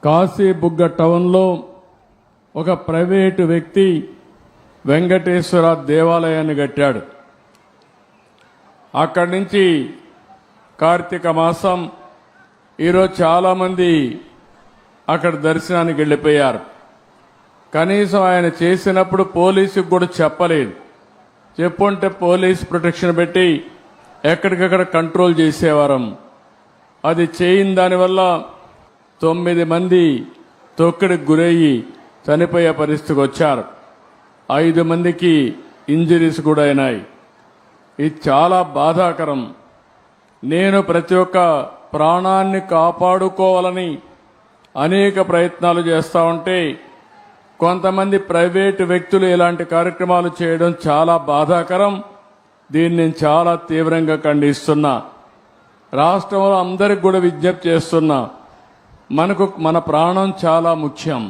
కాశీబుగ్గ టౌన్లో ఒక ప్రైవేటు వ్యక్తి వెంకటేశ్వర దేవాలయాన్ని కట్టాడు. అక్కడి నుంచి కార్తీక మాసం ఈరోజు చాలామంది అక్కడ దర్శనానికి వెళ్ళిపోయారు. కనీసం ఆయన చేసినప్పుడు పోలీసుకు కూడా చెప్పలేదు. చెప్పుంటే పోలీస్ ప్రొటెక్షన్ పెట్టి ఎక్కడికక్కడ కంట్రోల్ చేసేవారం. అది చేయని దానివల్ల 9 మంది తొక్కిడికి గురయ్యి చనిపోయే పరిస్థితికి వచ్చారు. 5 మందికి ఇంజరీస్ కూడా అయినాయి. ఇది చాలా బాధాకరం. నేను ప్రతి ఒక్క ప్రాణాన్ని కాపాడుకోవాలని అనేక ప్రయత్నాలు చేస్తూ ఉంటే కొంతమంది ప్రైవేటు వ్యక్తులు ఇలాంటి కార్యక్రమాలు చేయడం చాలా బాధాకరం. దీన్ని నేను చాలా తీవ్రంగా ఖండిస్తున్నా. రాష్ట్రంలో అందరికి కూడా విజ్ఞప్తి చేస్తున్నా, మన ప్రాణం చాలా ముఖ్యం.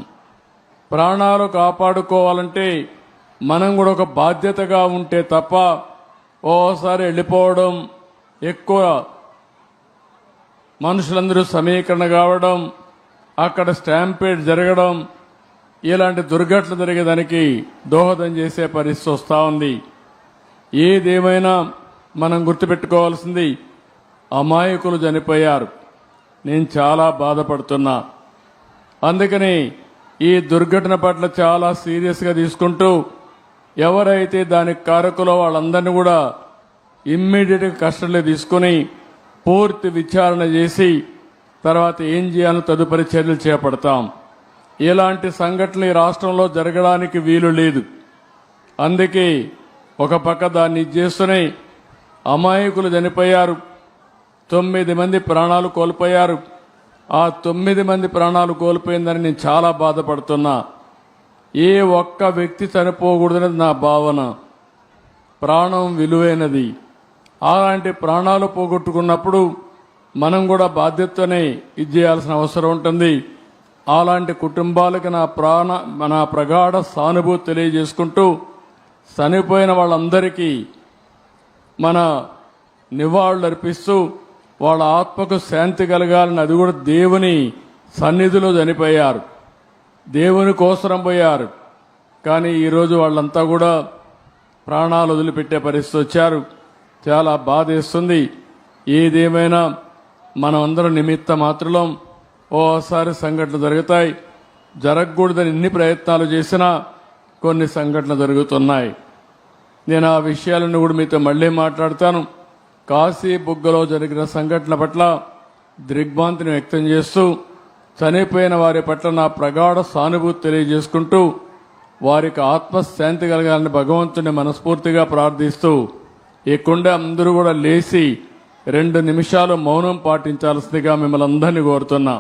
ప్రాణాలు కాపాడుకోవాలంటే మనం కూడా ఒక బాధ్యతగా ఉంటే తప్ప ఓసారి వెళ్ళిపోవడం, ఎక్కువ మనుషులందరూ సమీకరణ కావడం, అక్కడ స్టాంపేడ్ జరగడం, ఇలాంటి దుర్ఘటనలు జరిగేదానికి దోహదం చేసే పరిస్థితి వస్తూ ఉంది. ఏదేమైనా మనం గుర్తుపెట్టుకోవాల్సింది, అమాయకులు చనిపోయారు. నేను చాలా బాధపడుతున్నా. అందుకని ఈ దుర్ఘటన పట్ల చాలా సీరియస్గా తీసుకుంటూ ఎవరైతే దానికి కారకులో వాళ్ళందరినీ కూడా ఇమ్మీడియట్గా కస్టడీలో తీసుకుని పూర్తి విచారణ చేసి తర్వాత ఏం చేయాలో తదుపరి చర్యలు చేపడతాం. ఇలాంటి సంఘటనలు ఈ రాష్ట్రంలో జరగడానికి వీలు లేదు. అందుకే ఒక పక్క దాన్ని చేస్తూనే అమాయకులు చనిపోయారు. 9 మంది ప్రాణాలు కోల్పోయారు. ఆ 9 మంది ప్రాణాలు కోల్పోయిందని నేను చాలా బాధపడుతున్నా. ఏ ఒక్క వ్యక్తి చనిపోకూడదనేది నా భావన. ప్రాణం విలువైనది. అలాంటి ప్రాణాలు పోగొట్టుకున్నప్పుడు మనం కూడా బాధ్యతనే ఇది చేయాల్సిన అవసరం ఉంటుంది. అలాంటి కుటుంబాలకు నా ప్రగాఢ సానుభూతి తెలియజేసుకుంటూ చనిపోయిన వాళ్ళందరికీ మన నివాళులు అర్పిస్తూ వాళ్ళ ఆత్మకు శాంతి కలగాలని, అది కూడా దేవుని సన్నిధిలో చనిపోయారు, దేవుని కోసరం పోయారు. కానీ ఈరోజు వాళ్ళంతా కూడా ప్రాణాలు వదిలిపెట్టే పరిస్థితి వచ్చారు. చాలా బాధేస్తుంది. ఏదేమైనా మనం అందరం నిమిత్త మాత్రం. ఓసారి సంఘటనలు జరుగుతాయి. జరగకూడదని ఎన్ని ప్రయత్నాలు చేసినా కొన్ని సంఘటనలు జరుగుతున్నాయి. నేను ఆ విషయాలను కూడా మీతో మళ్లీ మాట్లాడతాను. కాశీబుగ్గలో జరిగిన సంఘటన పట్ల దిగ్భ్రాంతిని వ్యక్తం చేస్తూ చనిపోయిన వారి పట్ల నా ప్రగాఢ సానుభూతి తెలియజేసుకుంటూ వారికి ఆత్మశాంతి కలగాలని భగవంతుని మనస్ఫూర్తిగా ప్రార్థిస్తూ ఇక్కడే అందరూ కూడా లేచి 2 నిమిషాలు మౌనం పాటించాల్సిందిగా మిమ్మల్ని అందరినీ కోరుతున్నా.